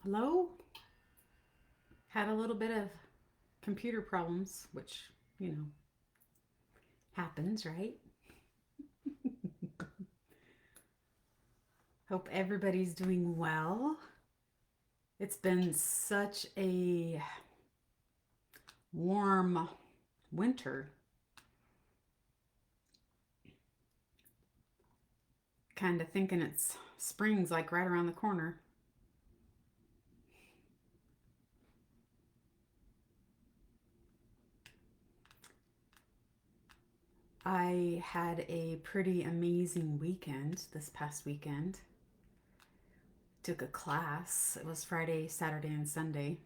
Hello? Had a little bit of computer problems, which, you know, happens, right? Hope everybody's doing well. It's been such a warm winter. Kind of thinking it's spring's like right around the corner. I had a pretty amazing weekend this past weekend. Took a class. It was Friday, Saturday, and Sunday.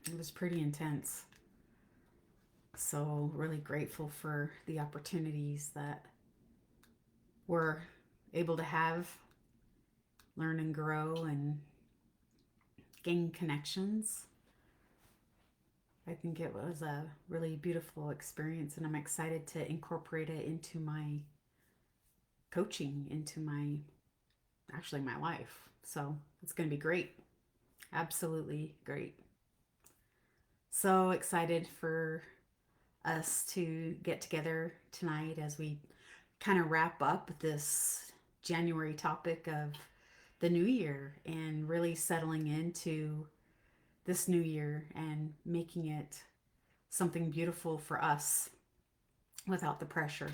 It was pretty intense. So, really grateful for the opportunities that we're able to have, learn and grow, and gain connections. I think it was a really beautiful experience, and I'm excited to incorporate it into my coaching, into my life. So, it's going to be great. Absolutely great. So excited for us to get together tonight as we kind of wrap up this January topic of the new year and really settling into this new year and making it something beautiful for us without the pressure.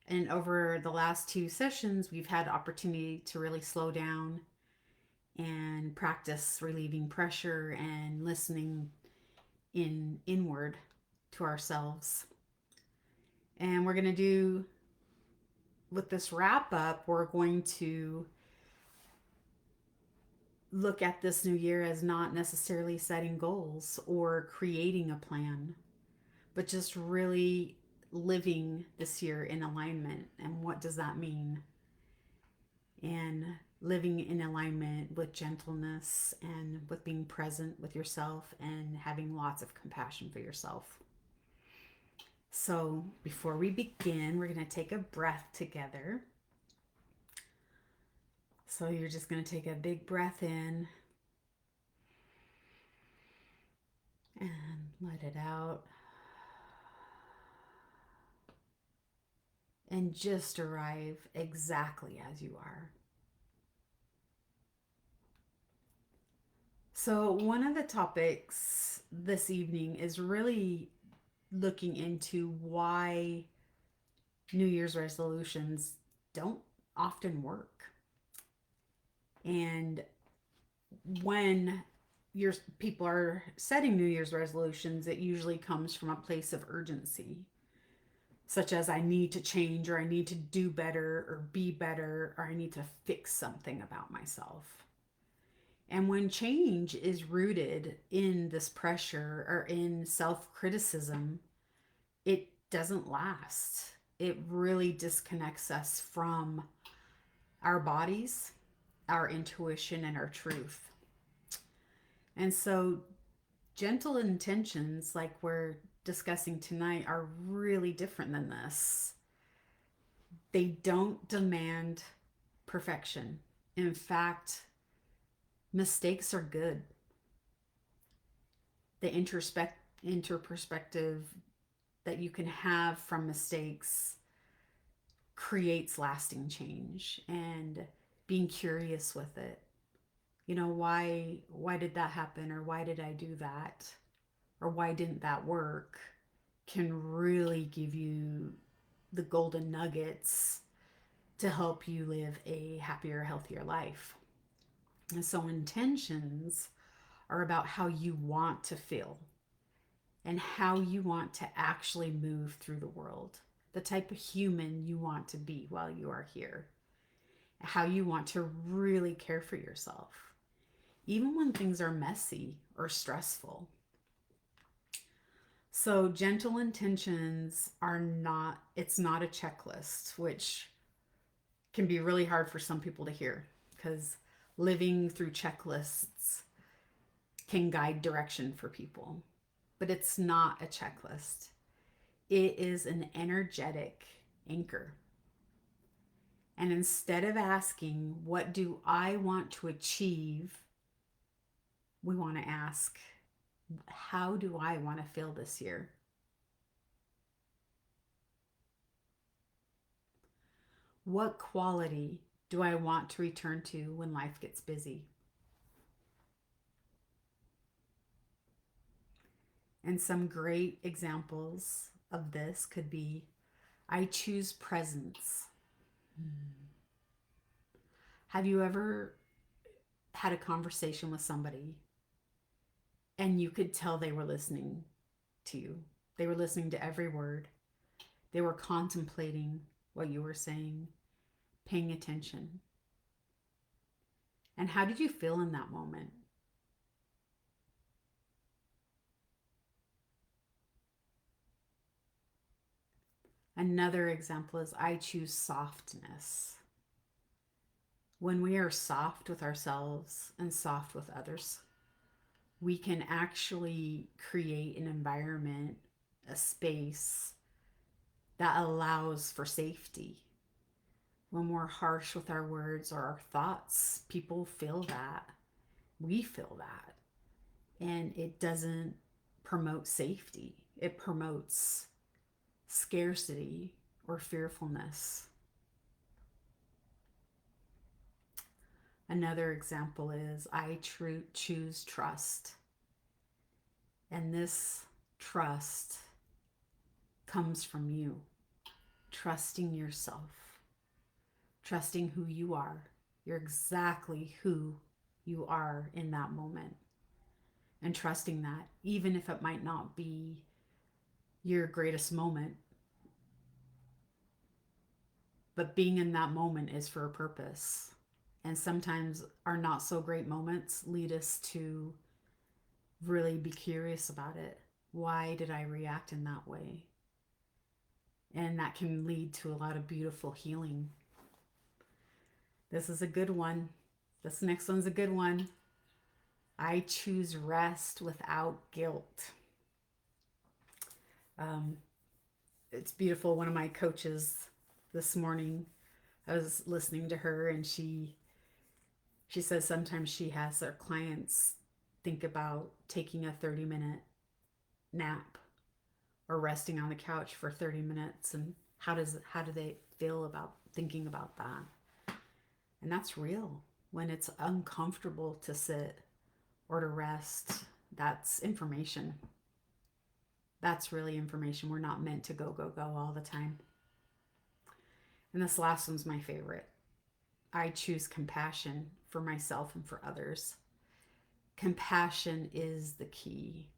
And over the last two sessions, we've had opportunity to really slow down and practice relieving pressure and listening inward to ourselves. And we're going to do with this wrap up, we're going to look at this new year as not necessarily setting goals or creating a plan, but just really living this year in alignment. And what does that mean? And living in alignment with gentleness and with being present with yourself and having lots of compassion for yourself. So, before we begin, we're going to take a breath together. So, you're just going to take a big breath in and let it out. And just arrive exactly as you are. So, one of the topics this evening is really looking into why New Year's resolutions don't often work. And when your people are setting New Year's resolutions, it usually comes from a place of urgency, such as I need to change, or I need to do better, or be better, or I need to fix something about myself. And when change is rooted in this pressure or in self criticism, it doesn't last. It really disconnects us from our bodies, our intuition, and our truth. And so, gentle intentions, like we're discussing tonight, are really different than this. They don't demand perfection. In fact, mistakes are good. The interperspective that you can have from mistakes creates lasting change, and being curious with it. You know, why did that happen, or why did I do that, or why didn't that work, can really give you the golden nuggets to help you live a happier, healthier life. And so intentions are about how you want to feel and how you want to actually move through the world, the type of human you want to be while you are here, how you want to really care for yourself, even when things are messy or stressful. So, gentle intentions are not, it's not a checklist, which can be really hard for some people to hear because living through checklists can guide direction for people. But it's not a checklist, it is an energetic anchor. And instead of asking, what do I want to achieve we want to ask, how do I want to feel this year? What quality do I want to return to when life gets busy? And some great examples of this could be, I choose presence. Have you ever had a conversation with somebody and you could tell they were listening to you? They were listening to every word. They were contemplating what you were saying, paying attention. And how did you feel in that moment? Another example is, I choose softness. When we are soft with ourselves and soft with others, we can actually create an environment, a space that allows for safety. When we're harsh with our words or our thoughts, people feel that. We feel that. And it doesn't promote safety, it promotes scarcity or fearfulness. Another example is, I choose trust. And this trust comes from you, trusting yourself, trusting who you are. You're exactly who you are in that moment. And trusting that, even if it might not be your greatest moment, but being in that moment is for a purpose. And sometimes our not so great moments lead us to really be curious about it. Why did I react in that way? And that can lead to a lot of beautiful healing. This is a good one. This next one's a good one. I choose rest without guilt. Um, it's beautiful. One of my coaches this morning, I was listening to her, and she says sometimes she has their clients think about taking a 30-minute nap or resting on the couch for 30 minutes, and how do they feel about thinking about that? And that's real. When it's uncomfortable to sit or to rest, that's information. That's really information. We're not meant to go all the time. And this last one's my favorite. I choose compassion for myself and for others. Compassion is the key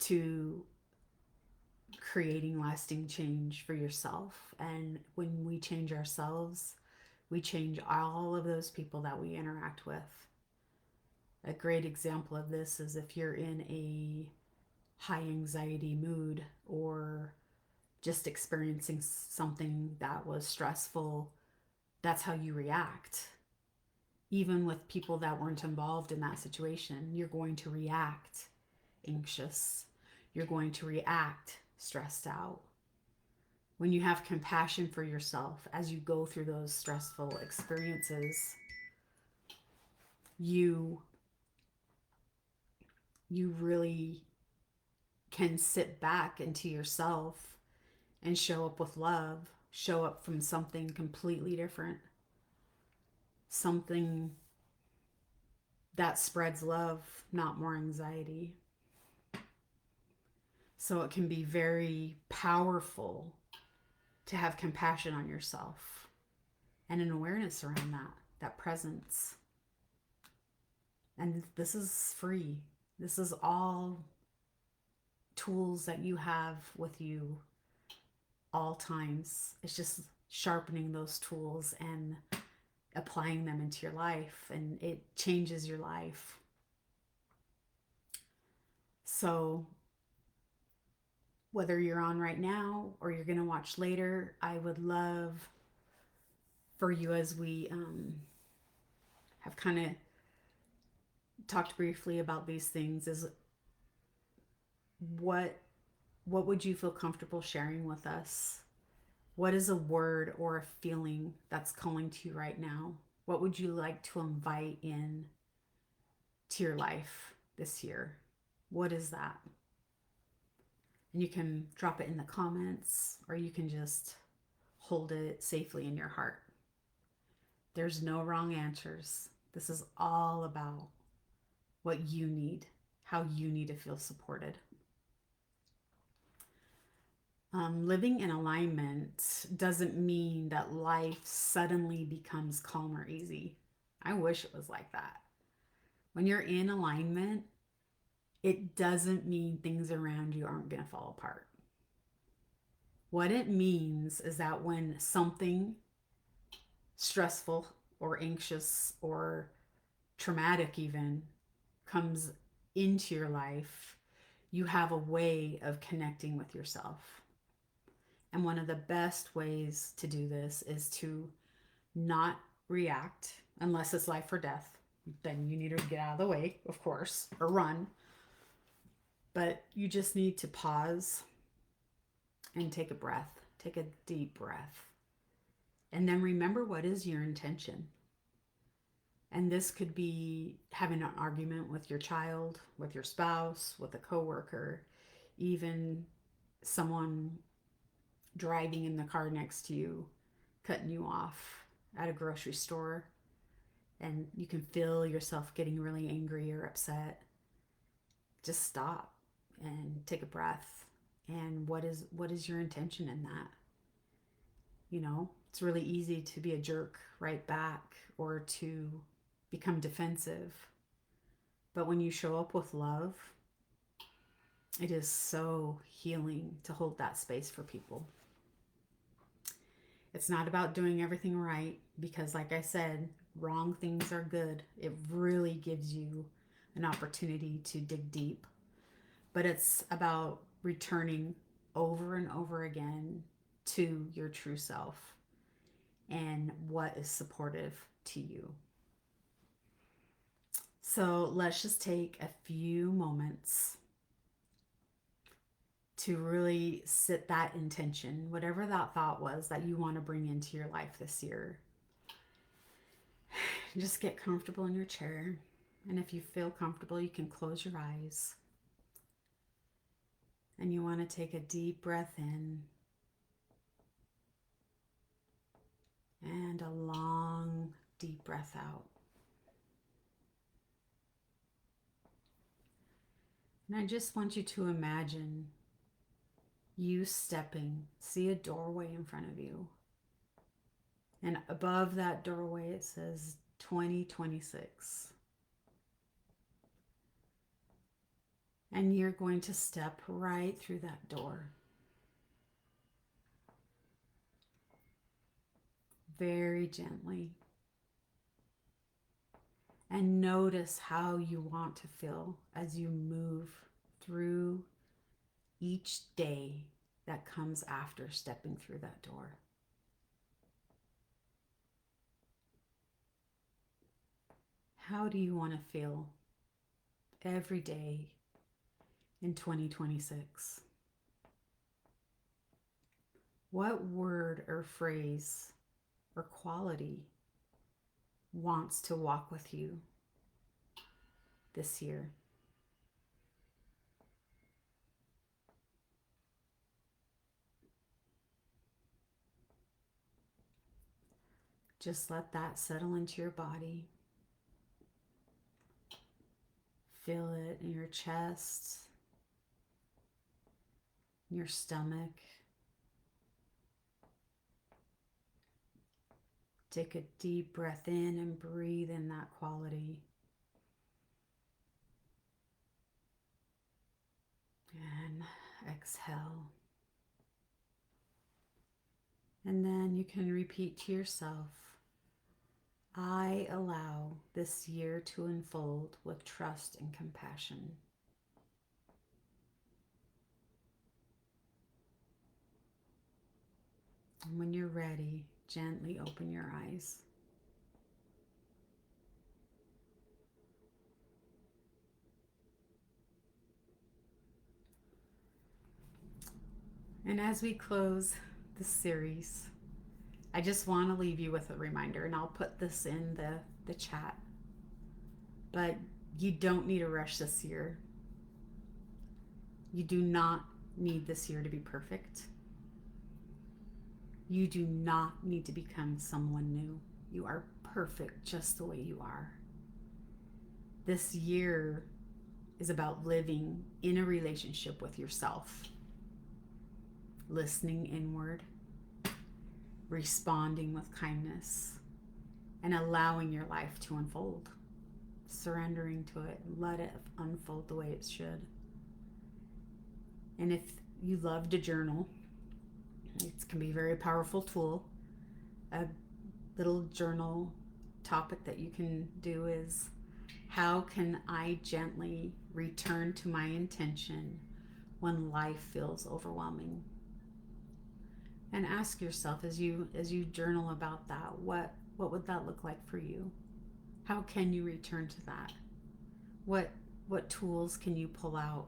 to creating lasting change for yourself. And when we change ourselves, we change all of those people that we interact with. A great example of this is if you're in a high anxiety mood or just experiencing something that was stressful, that's how you react. Even with people that weren't involved in that situation, you're going to react anxious. You're going to react stressed out. When you have compassion for yourself as you go through those stressful experiences, you really can sit back into yourself and show up with love, show up from something completely different, something that spreads love, not more anxiety. So it can be very powerful to have compassion on yourself and an awareness around that presence. And this is free. This is all tools that you have with you all times. It's just sharpening those tools and applying them into your life, and it changes your life. So whether you're on right now or you're going to watch later, I would love for you, as we have kind of talked briefly about these things, is what would you feel comfortable sharing with us? What is a word or a feeling that's calling to you right now? What would you like to invite in to your life this year? What is that? And you can drop it in the comments, or you can just hold it safely in your heart. There's no wrong answers. This is all about what you need, how you need to feel supported. Living in alignment doesn't mean that life suddenly becomes calm or easy. I wish it was like that. When you're in alignment, it doesn't mean things around you aren't going to fall apart. What it means is that when something stressful or anxious or traumatic even comes into your life, you have a way of connecting with yourself. And one of the best ways to do this is to not react unless it's life or death. Then you need to get out of the way, of course, or run. But you just need to pause and take a breath. Take a deep breath. And then remember, what is your intention? And this could be having an argument with your child, with your spouse, with a coworker, even someone driving in the car next to you, cutting you off at a grocery store, and you can feel yourself getting really angry or upset. Just stop and take a breath. And what is your intention in that? You know, it's really easy to be a jerk right back or to become defensive. But when you show up with love, it is so healing to hold that space for people. It's not about doing everything right because, like I said, wrong things are good. It really gives you an opportunity to dig deep. But it's about returning over and over again to your true self and what is supportive to you. So let's just take a few moments to really sit that intention, whatever that thought was that you want to bring into your life this year. Just get comfortable in your chair. And if you feel comfortable, you can close your eyes. And you want to take a deep breath in and a long, deep breath out. And I just want you to imagine you stepping, see a doorway in front of you. And above that doorway, it says 2026. And you're going to step right through that door. Very gently. And notice how you want to feel as you move through each day that comes after stepping through that door. How do you want to feel every day in 2026? What word or phrase or quality wants to walk with you this year? Just let that settle into your body. Feel it in your chest, in your stomach. Take a deep breath in and breathe in that quality. And exhale. And then you can repeat to yourself, I allow this year to unfold with trust and compassion. And when you're ready, gently open your eyes. And as we close this series, I just want to leave you with a reminder, and I'll put this in the chat. But You don't need to rush this year. You do not need this year to be perfect. You do not need to become someone new. You are perfect just the way you are. This year is about living in a relationship with yourself, listening inward, responding with kindness, and allowing your life to unfold, surrendering to it, let it unfold the way it should. And if you love to journal, it can be a very powerful tool. A little journal topic that you can do is, how can I gently return to my intention when life feels overwhelming? And ask yourself as you journal about that, what would that look like for you? How can you return to that? What tools can you pull out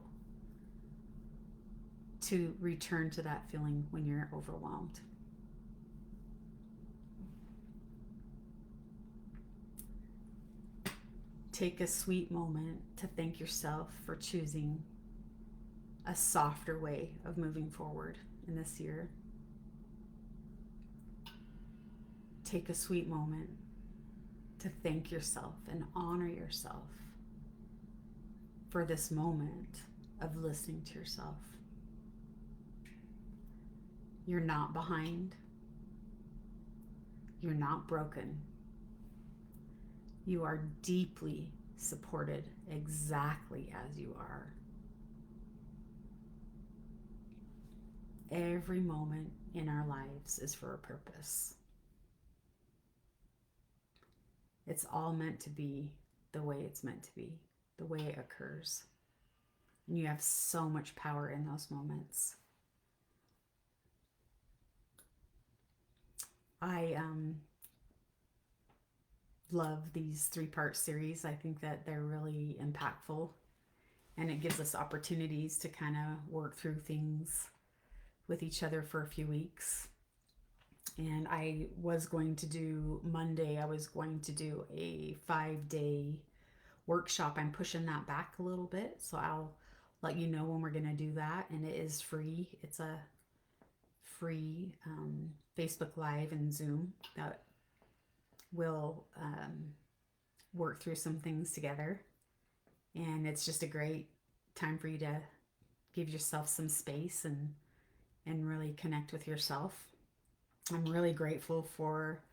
to return to that feeling when you're overwhelmed? Take a sweet moment to thank yourself for choosing a softer way of moving forward in this year. Take a sweet moment to thank yourself and honor yourself for this moment of listening to yourself. You're not behind. You're not broken. You are deeply supported exactly as you are. Every moment in our lives is for a purpose. It's all meant to be the way it's meant to be, the way it occurs. And you have so much power in those moments. I love these 3-part series. I think that they're really impactful, and it gives us opportunities to kind of work through things with each other for a few weeks. And I was going to do Monday, I was going to do a 5-day workshop. I'm pushing that back a little bit, so I'll let you know when we're going to do that. And it is free. It's a free Facebook Live and Zoom that will work through some things together. And it's just a great time for you to give yourself some space and really connect with yourself. I'm really grateful for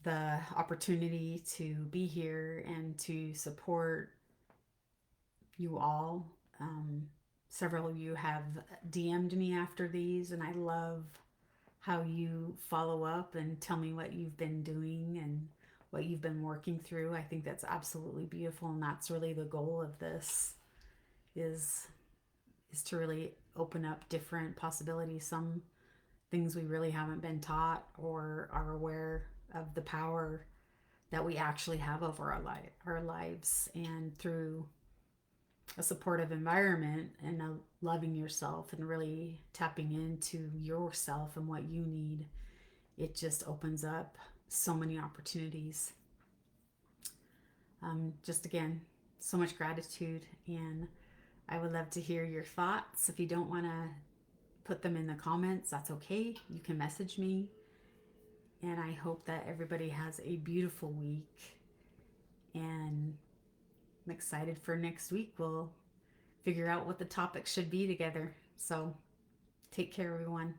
the opportunity to be here and to support you all. Several of you have DM'd me after these, and I love how you follow up and tell me what you've been doing and what you've been working through. I think that's absolutely beautiful, and that's really the goal of this is to really open up different possibilities. Some things we really haven't been taught or are aware of the power that we actually have over our lives, and through a supportive environment and loving yourself and really tapping into yourself and what you need, it just opens up so many opportunities. Just again, so much gratitude, and I would love to hear your thoughts. If you don't want to put them in the comments, that's okay. You can message me. And I hope that everybody has a beautiful week. And I'm excited for next week. We'll figure out what the topic should be together. So take care, everyone.